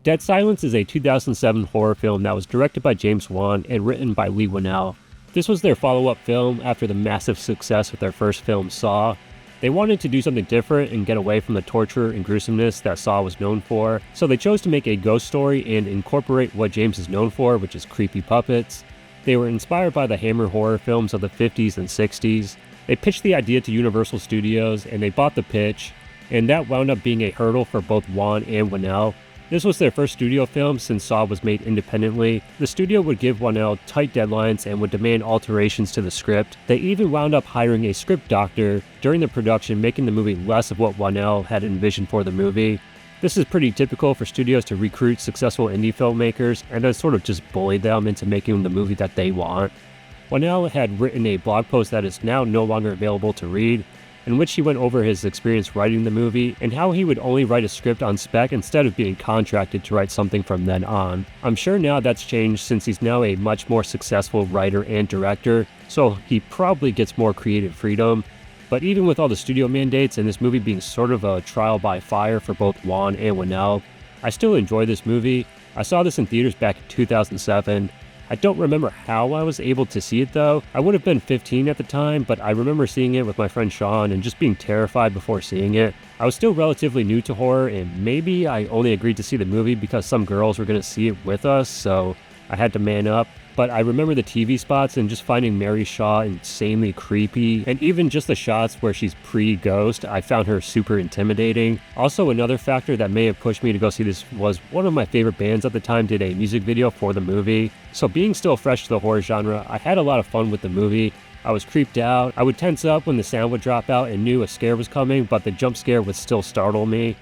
Dead Silence is a 2007 horror film that was directed by James Wan and written by Leigh Whannell. This was their follow-up film after the massive success with their first film, Saw. They wanted to do something different and get away from the torture and gruesomeness that Saw was known for, so they chose to make a ghost story and incorporate what James is known for, which is creepy puppets. They were inspired by the Hammer horror films of the 50s and 60s. They pitched the idea to Universal Studios and they bought the pitch, and that wound up being a hurdle for both Wan and Whannell. This was their first studio film since Saw was made independently. The studio would give Whannell tight deadlines and would demand alterations to the script. They even wound up hiring a script doctor during the production, making the movie less of what Whannell had envisioned for the movie. This is pretty typical for studios to recruit successful indie filmmakers and then sort of just bully them into making the movie that they want. Whannell had written a blog post that is now no longer available to read, in which he went over his experience writing the movie and how he would only write a script on spec instead of being contracted to write something from then on. I'm sure now that's changed since he's now a much more successful writer and director, so he probably gets more creative freedom. But even with all the studio mandates and this movie being sort of a trial by fire for both Wan and Whannell, I still enjoy this movie. I saw this in theaters back in 2007. I don't remember how I was able to see it though. I would have been 15 at the time, but I remember seeing it with my friend Sean and just being terrified before seeing it. I was still relatively new to horror, and maybe I only agreed to see the movie because some girls were going to see it with us, so I had to man up. But I remember the TV spots and just finding Mary Shaw insanely creepy, and even just the shots where she's pre-ghost, I found her super intimidating. Also, another factor that may have pushed me to go see this was one of my favorite bands at the time did a music video for the movie. So being still fresh to the horror genre, I had a lot of fun with the movie. I was creeped out. I would tense up when the sound would drop out and knew a scare was coming, but the jump scare would still startle me.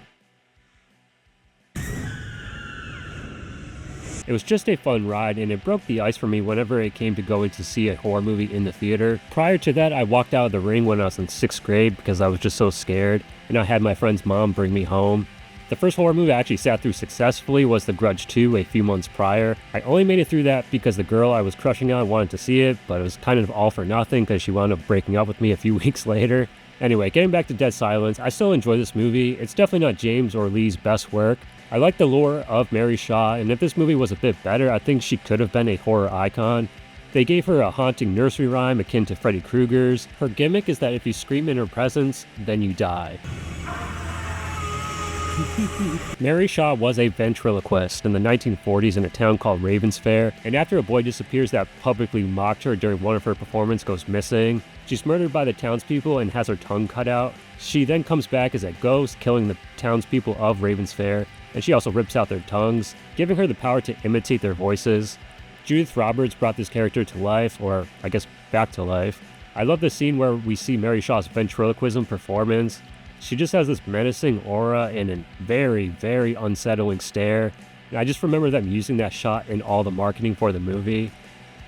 It was just a fun ride, and it broke the ice for me whenever it came to going to see a horror movie in the theater. Prior to that, I walked out of the ring when I was in 6th grade because I was just so scared, and I had my friend's mom bring me home. The first horror movie I actually sat through successfully was The Grudge 2 a few months prior. I only made it through that because the girl I was crushing on wanted to see it, but it was kind of all for nothing because she wound up breaking up with me a few weeks later. Anyway, getting back to Dead Silence, I still enjoy this movie. It's definitely not James or Leigh's best work. I like the lore of Mary Shaw, and if this movie was a bit better, I think she could have been a horror icon. They gave her a haunting nursery rhyme akin to Freddy Krueger's. Her gimmick is that if you scream in her presence, then you die. Mary Shaw was a ventriloquist in the 1940s in a town called Ravensfair, and after a boy disappears that publicly mocked her during one of her performances goes missing, she's murdered by the townspeople and has her tongue cut out. She then comes back as a ghost, killing the townspeople of Ravensfair, and she also rips out their tongues, giving her the power to imitate their voices. Judith Roberts brought this character to life, or I guess back to life. I love the scene where we see Mary Shaw's ventriloquism performance. She just has this menacing aura and a very, very unsettling stare. And I just remember them using that shot in all the marketing for the movie.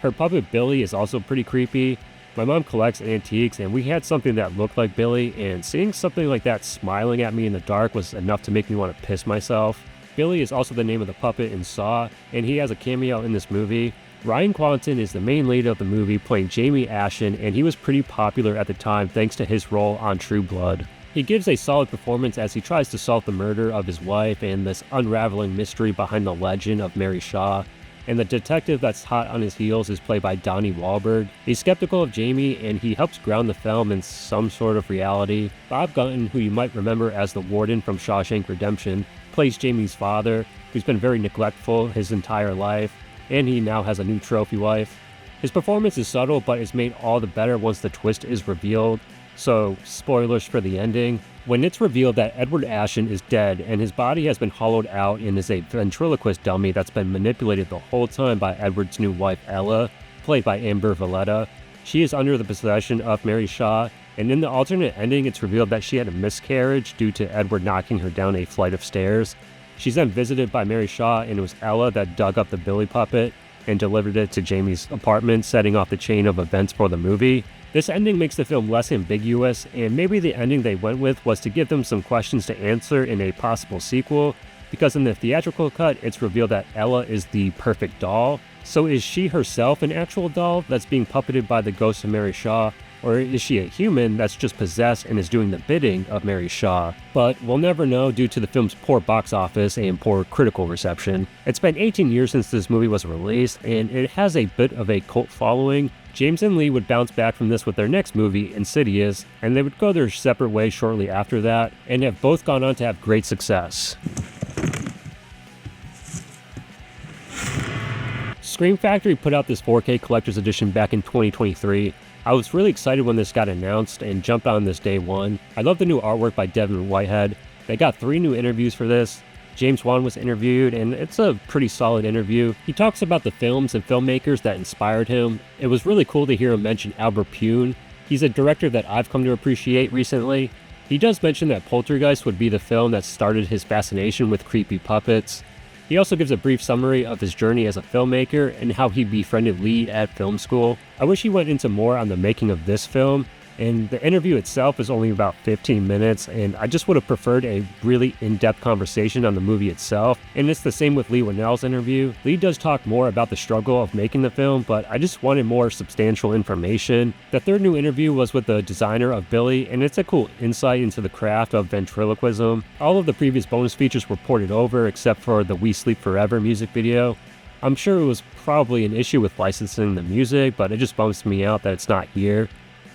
Her puppet Billy is also pretty creepy. My mom collects antiques, and we had something that looked like Billy, and seeing something like that smiling at me in the dark was enough to make me want to piss myself. Billy is also the name of the puppet in Saw, and he has a cameo in this movie. Ryan Quanten is the main lead of the movie, playing Jamie Ashen, and he was pretty popular at the time thanks to his role on True Blood. He gives a solid performance as he tries to solve the murder of his wife and this unraveling mystery behind the legend of Mary Shaw. And the detective that's hot on his heels is played by Donnie Wahlberg. He's skeptical of Jamie, and he helps ground the film in some sort of reality. Bob Gunton, who you might remember as the warden from Shawshank Redemption, plays Jamie's father, who's been very neglectful his entire life, and he now has a new trophy wife. His performance is subtle, but is made all the better once the twist is revealed. So, spoilers for the ending. When it's revealed that Edward Ashen is dead and his body has been hollowed out and is a ventriloquist dummy that's been manipulated the whole time by Edward's new wife Ella, played by Amber Valletta, she is under the possession of Mary Shaw, and in the alternate ending it's revealed that she had a miscarriage due to Edward knocking her down a flight of stairs. She's then visited by Mary Shaw, and it was Ella that dug up the Billy puppet and delivered it to Jamie's apartment, setting off the chain of events for the movie. This ending makes the film less ambiguous, and maybe the ending they went with was to give them some questions to answer in a possible sequel, because in the theatrical cut, it's revealed that Ella is the perfect doll. So is she herself an actual doll that's being puppeted by the ghost of Mary Shaw, or is she a human that's just possessed and is doing the bidding of Mary Shaw? But we'll never know due to the film's poor box office and poor critical reception. It's been 18 years since this movie was released, and it has a bit of a cult following. James and Lee would bounce back from this with their next movie, Insidious, and they would go their separate ways shortly after that, and have both gone on to have great success. Scream Factory put out this 4K collector's edition back in 2023. I was really excited when this got announced and jumped on this day one. I love the new artwork by Devin Whitehead. They got 3 new interviews for this. James Wan was interviewed, and it's a pretty solid interview. He talks about the films and filmmakers that inspired him. It was really cool to hear him mention Albert Pyun. He's a director that I've come to appreciate recently. He does mention that Poltergeist would be the film that started his fascination with creepy puppets. He also gives a brief summary of his journey as a filmmaker and how he befriended Lee at film school. I wish he went into more on the making of this film, and the interview itself is only about 15 minutes, and I just would have preferred a really in-depth conversation on the movie itself. And it's the same with Leigh Whannell's interview. Lee does talk more about the struggle of making the film, but I just wanted more substantial information. The third new interview was with the designer of Billy, and it's a cool insight into the craft of ventriloquism. All of the previous bonus features were ported over except for the We Sleep Forever music video. I'm sure it was probably an issue with licensing the music, but it just bums me out that it's not here.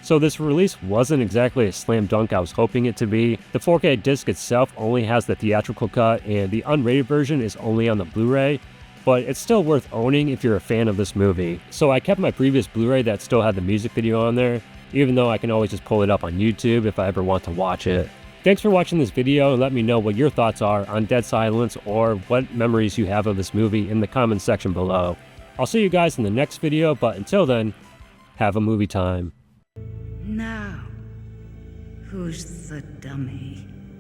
So this release wasn't exactly a slam dunk I was hoping it to be. The 4K disc itself only has the theatrical cut, and the unrated version is only on the Blu-ray, but it's still worth owning if you're a fan of this movie. So I kept my previous Blu-ray that still had the music video on there, even though I can always just pull it up on YouTube if I ever want to watch it. Thanks for watching this video, and let me know what your thoughts are on Dead Silence or what memories you have of this movie in the comments section below. I'll see you guys in the next video, but until then, have a movie time. Now, who's the dummy?